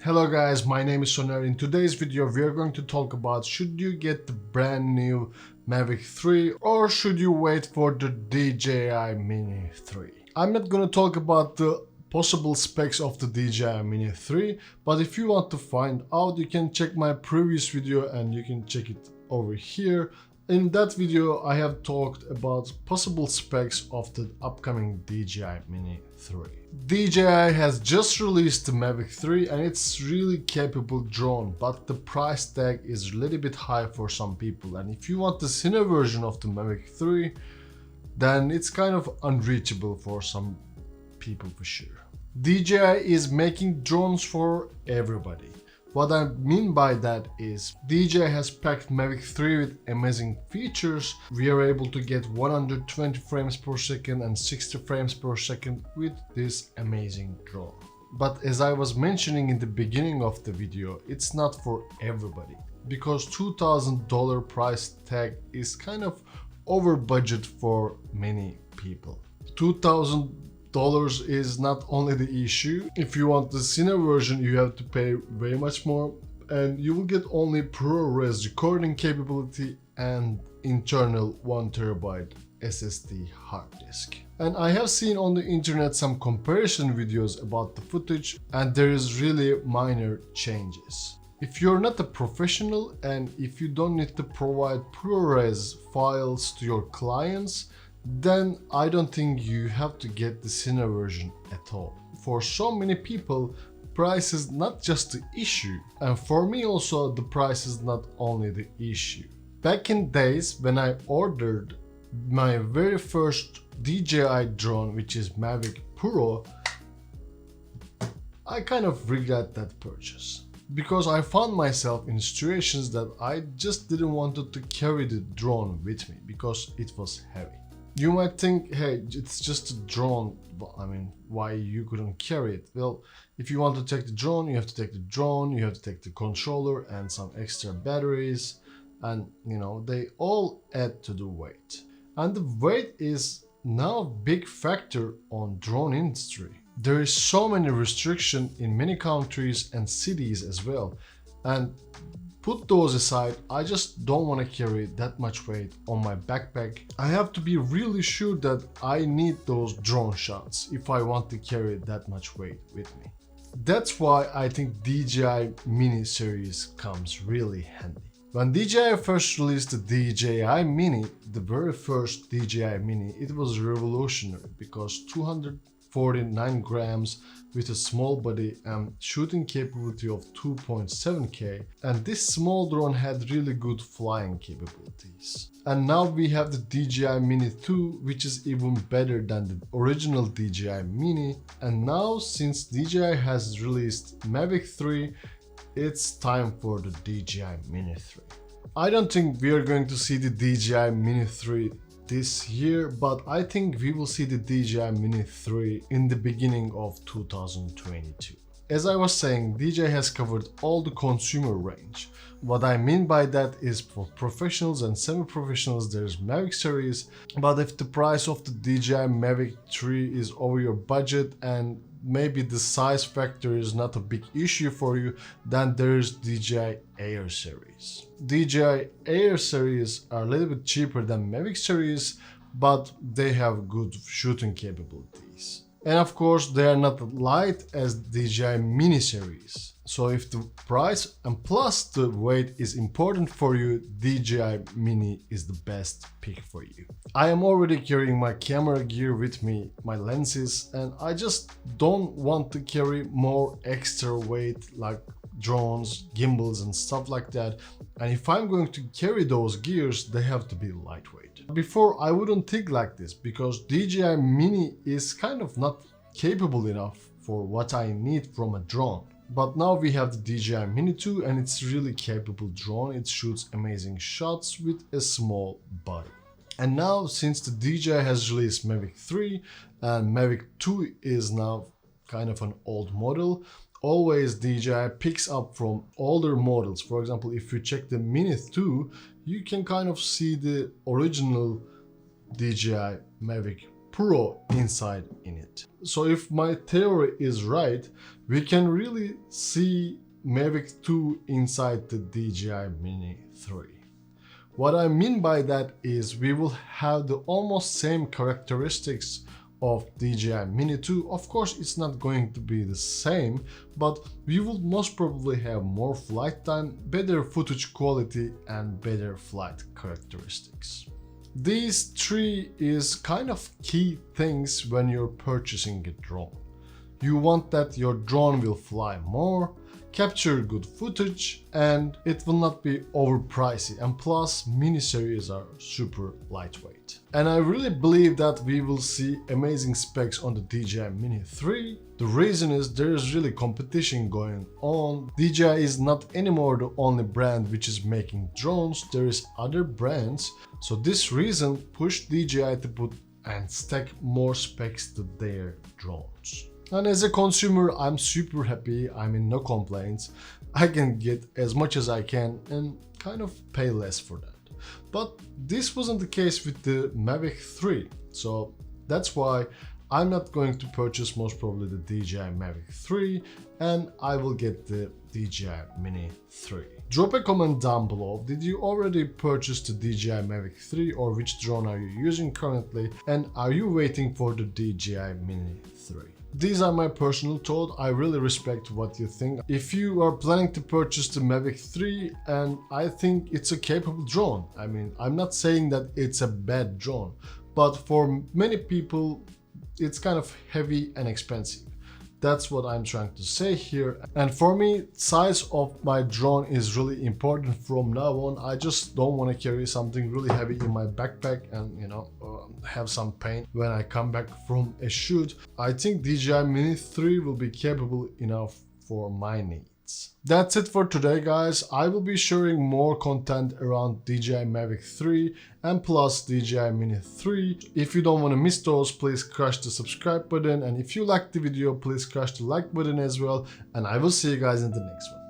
Hello guys, my name is Soner. In today's video we are going to talk about should you get the brand new Mavic 3 or should you wait for the DJI Mini 3. I'm not going to talk about the possible specs of the DJI Mini 3, but if you want to find out you can check my previous video and you can check it over here. In that video I have talked about possible specs of the upcoming DJI Mini 3. DJI has just released the Mavic 3 and it's really capable drone, but the price tag is a little bit high for some people, and if you want the thinner version of the Mavic 3 then it's kind of unreachable for some people for sure. DJI is making drones for everybody. What I mean by that is DJI has packed Mavic 3 with amazing features. We are able to get 120 frames per second and 60 frames per second with this amazing drone. But as I was mentioning in the beginning of the video, it's not for everybody because $2,000 price tag is kind of over budget for many people. $2,000 is not only the issue. If you want the thinner version you have to pay way much more, and you will get only ProRes recording capability and internal 1TB SSD hard disk. And I have seen on the internet some comparison videos about the footage and there is really minor changes. If you're not a professional and if you don't need to provide ProRes files to your clients, then I don't think you have to get the thinner version at all. For so many people, price is not just the issue, and for me also the price is not only the issue. Back in days when I ordered my very first DJI drone, which is Mavic Pro, I kind of regret that purchase because I found myself in situations that I just didn't want to carry the drone with me because it was heavy. You might think, hey, it's just a drone, I mean, why you couldn't carry it? Well, if you want to take the drone, you have to take the drone, you have to take the controller and some extra batteries, and you know, they all add to the weight. And the weight is now a big factor on drone industry. There is so many restrictions in many countries and cities as well. And put those aside, I just don't want to carry that much weight on my backpack. I have to be really sure that I need those drone shots if I want to carry that much weight with me. That's why I think DJI Mini series comes really handy. When DJI first released the DJI Mini, the very first DJI Mini, it was revolutionary because 249 grams with a small body and shooting capability of 2.7K, and this small drone had really good flying capabilities. And now we have the DJI Mini 2, which is even better than the original DJI Mini. And now since DJI has released Mavic 3, it's time for the DJI Mini 3. I don't think we are going to see the DJI Mini 3 this year, but I think we will see the DJI Mini 3 in the beginning of 2022. As I was saying, DJI has covered all the consumer range. What I mean by that is for professionals and semi-professionals there's Mavic series, but if the price of the DJI Mavic 3 is over your budget and maybe the size factor is not a big issue for you, then there's DJI Air series. DJI Air series are a little bit cheaper than Mavic series, but they have good shooting capabilities. And of course they are not light as DJI Mini series. So if the price and plus the weight is important for you, DJI Mini is the best pick for you. I am already carrying my camera gear with me, my lenses, and I just don't want to carry more extra weight like drones, gimbals and stuff like that. And if I'm going to carry those gears, they have to be lightweight. Before I wouldn't think like this because DJI Mini is kind of not capable enough for what I need from a drone. But now we have the DJI Mini 2 and it's really capable drone. It shoots amazing shots with a small body. And now since the DJI has released Mavic 3 and Mavic 2 is now kind of an old model, always DJI picks up from older models. For example, if you check the Mini 2, you can kind of see the original DJI Mavic Pro inside in it. So if my theory is right, we can really see Mavic 2 inside the DJI Mini 3. What I mean by that is we will have the almost same characteristics of DJI Mini 2. Of course, it's not going to be the same, but we will most probably have more flight time, better footage quality, and better flight characteristics. These three is kind of key things when you're purchasing a drone. You want that your drone will fly more, capture good footage, and it will not be overpricey, and plus mini series are super lightweight. And I really believe that we will see amazing specs on the DJI Mini 3. The reason is there is really competition going on. DJI is not anymore the only brand which is making drones, there is other brands. So this reason pushed DJI to put and stack more specs to their drones. And as a consumer, I'm super happy, I'm in no complaints. I can get as much as I can and kind of pay less for that. But this wasn't the case with the Mavic 3, so that's why I'm not going to purchase most probably the DJI Mavic 3, and I will get the DJI Mini 3. Drop a comment down below, did you already purchase the DJI Mavic 3 or which drone are you using currently, and are you waiting for the DJI Mini 3? These are my personal thoughts. I really respect what you think. If you are planning to purchase the Mavic 3, and I think it's a capable drone. I mean, I'm not saying that it's a bad drone, but for many people, it's kind of heavy and expensive. That's what I'm trying to say here. And for me, size of my drone is really important from now on. I just don't want to carry something really heavy in my backpack and, you know, have some pain when I come back from a shoot. I think DJI Mini 3 will be capable enough for my needs. That's it for today, guys. I will be sharing more content around DJI Mavic 3 and plus DJI Mini 3. If you don't want to miss those, please crush the subscribe button, and if you liked the video, please crush the like button as well, and I will see you guys in the next one.